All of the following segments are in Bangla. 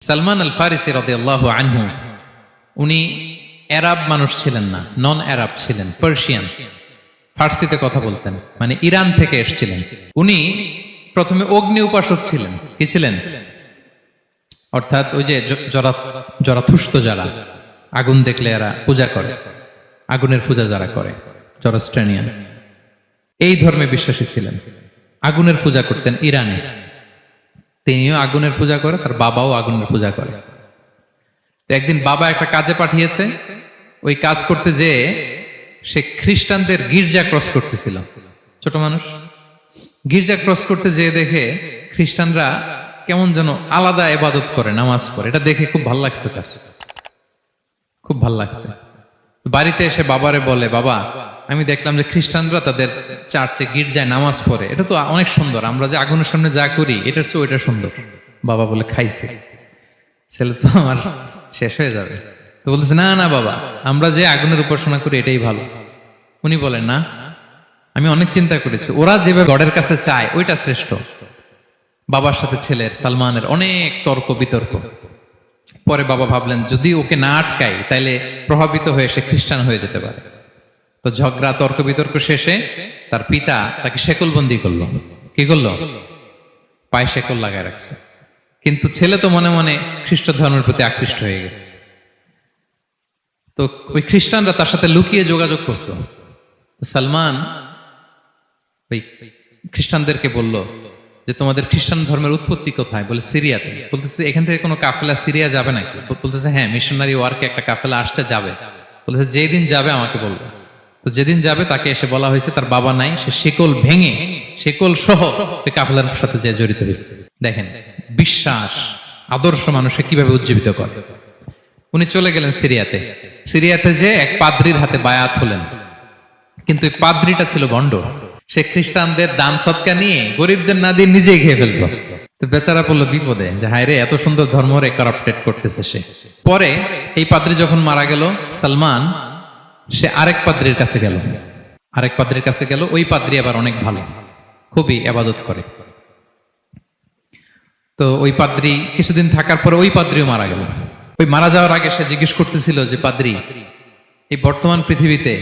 সালমান আল ফারিসি রাদিয়াল্লাহু আনহু উনি আরব মানুষ ছিলেন না, নন আরব ছিলেন, পার্সিয়ান, ফার্সিতে কথা বলতেন, মানে ইরান থেকে এসেছিলেন। উনি প্রথমে অগ্নি উপাসক ছিলেন। কি ছিলেন? অর্থাৎ ওই যে জরাথুস্ত যারা আগুন দেখলে এরা পূজা করে, আগুনের পূজা যারা করে, জরাস্ট্রেনিয়ান, এই ধর্মে বিশ্বাসী ছিলেন। আগুনের পূজা করতেন ইরানে। তিনিও আগুনের পূজা করে, তার বাবাও আগুনের পূজা করে। তো একদিন বাবা একটা কাজে পাঠিয়েছে, ওই কাজ করতে যেয়ে সে খ্রিস্টানদের গির্জা ক্রস করতেছিল। ছোট মানুষ গির্জা ক্রস করতে যেয়ে দেখে খ্রিস্টানরা কেমন যেন আলাদা ইবাদত করে, নামাজ পড়ে। এটা দেখে খুব ভালো লাগছে, তার খুব ভালো লাগছে। বাড়িতে এসে বাবারে বলে, বাবা আমি দেখলাম যে খ্রিস্টানরা তাদের চার্চে গির্জায় নামাজ পড়ে, এটা তো অনেক সুন্দর, আমরা যে আগুনের সামনে যা করি এটার চেয়ে ওইটা সুন্দর। বাবা বলে, খাইছে, ছেলে তো আমার শেষ হয়ে যাবে। তো বলতেছে, না না বাবা, আমরা যে আগুনের উপাসনা করি এটাই ভালো। উনি বলেন, না, আমি অনেক চিন্তা করেছি, ওরা যেভাবে গডের কাছে চায় ওইটা শ্রেষ্ঠ। বাবার সাথে ছেলের, সালমানের অনেক তর্ক বিতর্ক। পরে বাবা ভাবলেন, যদি ওকে না আটকাই তাইলে প্রভাবিত হয়ে সে খ্রিস্টান হয়ে যেতে পারে। তো ঝগড়া তর্ক বিতর্ক শেষে তার পিতা তাকে শেকলবন্দি করলো। কি করলো? পায়ে শেকল লাগায় রাখছে। কিন্তু ছেলে তো মনে মনে খ্রিস্ট ধর্মের প্রতি আকৃষ্ট হয়ে গেছে। তো ওই খ্রিস্টানরা তার সাথে লুকিয়ে যোগাযোগ করত। সালমান ওই খ্রিস্টানদেরকে বলল যে, তোমাদের খ্রিস্টান ধর্মের উৎপত্তি কোথায়? বলে, সিরিয়াতে। বলতেছে, এখান থেকে কোনো কাফেলা সিরিয়া যাবে নাকি? বলতেছে, হ্যাঁ, মিশনারি ওয়ার্কে একটা কাফেলা আসছে, যাবে। বলতেছে, যেদিন যাবে আমাকে বলবে। তো যেদিন যাবে তাকে এসে বলা হয়েছে তার বাবা নাই, সে শিকল ভেঙে, শিকল সহ ওই কাফেলার সাথে যে জড়িত হয়েছে। দেখেন বিশ্বাস, আদর্শ মানুষকে কিভাবে উজ্জীবিত করে। উনি চলে গেলেন সিরিয়াতে। সিরিয়াতে যে এক পাদ্রির হাতে বায়াত হলেন, কিন্তু এই পাদ্রিটা ছিল ভণ্ড। সে খ্রিস্টানদের দান সৎকা নিয়ে গরিবদের না দিয়ে নিজেই খেয়ে ফেলতো। তো বেচারা পড়লো বিপদে, যে হায় রে, এত সুন্দর ধর্ম রে কারাপ্টেড করতেছে সে। পরে এই পাদ্রি যখন মারা গেল, সালমান সে আরেক পাদ্রির কাছে গেল। আরেক পাদ্রির কাছে গেল। ওই পাদ্রি আবার অনেক ভালো, খুবই ইবাদত করে। তো ওই পাদ্রি কিছুদিন থাকার পরে ওই পাদ্রিও মারা গেল। ওই মারা যাওয়ার আগে সে জিজ্ঞেস করতেছিল যে, পাদ্রি, এই বর্তমান পৃথিবীতে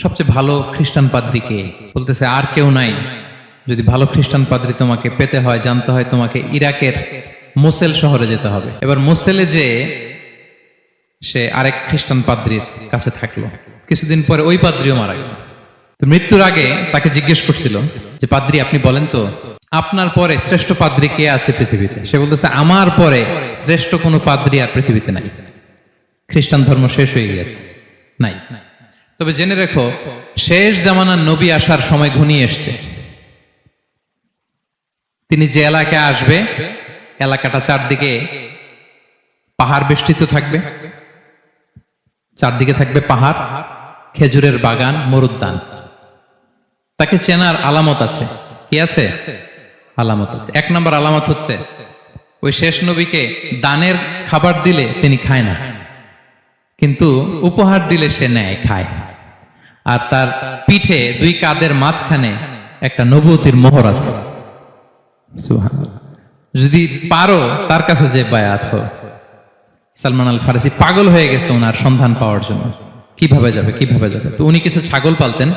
সবচেয়ে ভালো খ্রিস্টান পাদ্রি কে? বলতেছে, আর কেউ নাই। যদি ভালো খ্রিস্টান পাদ্রি তোমাকে পেতে হয়, জানতে হয়, তোমাকে ইরাকের মোসেল শহরে যেতে হবে। এবার মোসেলে যে সে আরেক খ্রিস্টান পাদ্রির কাছে থাকলো। কিছুদিন পরে ওই পাদ্রিও মারা গেল। তো মৃত্যুর আগে তাকে জিজ্ঞেস করছিল যে, পাদ্রি আপনি বলেন তো, আপনার পরে শ্রেষ্ঠ পাদ্রি কে আছে পৃথিবীতে? সে বলতেছে, আমার পরে শ্রেষ্ঠ কোনো পাদ্রি আর পৃথিবীতে নাই। খ্রিস্টান ধর্ম শেষ হয়ে গেছে, নাই। তবে জেনে রেখো, শেষ জামানার নবী আসার সময় ঘনিয়ে এসছে। তিনি যে এলাকায় আসবে, এলাকাটা চারদিকে পাহাড় বেষ্টিত থাকবে। চারদিকে থাকবে পাহাড়, খেজুরের বাগান, মরুদ্যান। তাকে চেনার আলামত আছে। কি আছে? আলামত আছে। এক নম্বর আলামত হচ্ছে, ওই শেষ নবীকে দানের খাবার দিলে তিনি খায় না, কিন্তু উপহার দিলে সে নেয়, খায়। আর তার পিঠে দুই কাঁধের মাঝখানে একটা নবুয়তির মোহর আছে। সুবহানাল্লাহ। যদি পারো তার কাছে যে বায়াত হও। সালমান আল ফারিসি পাগল হয়ে গেছে ওনার সন্ধান পাওয়ার জন্য। কিভাবে যাবে, কিভাবে যাবে? তো উনি কিছু ছাগল পালতেন।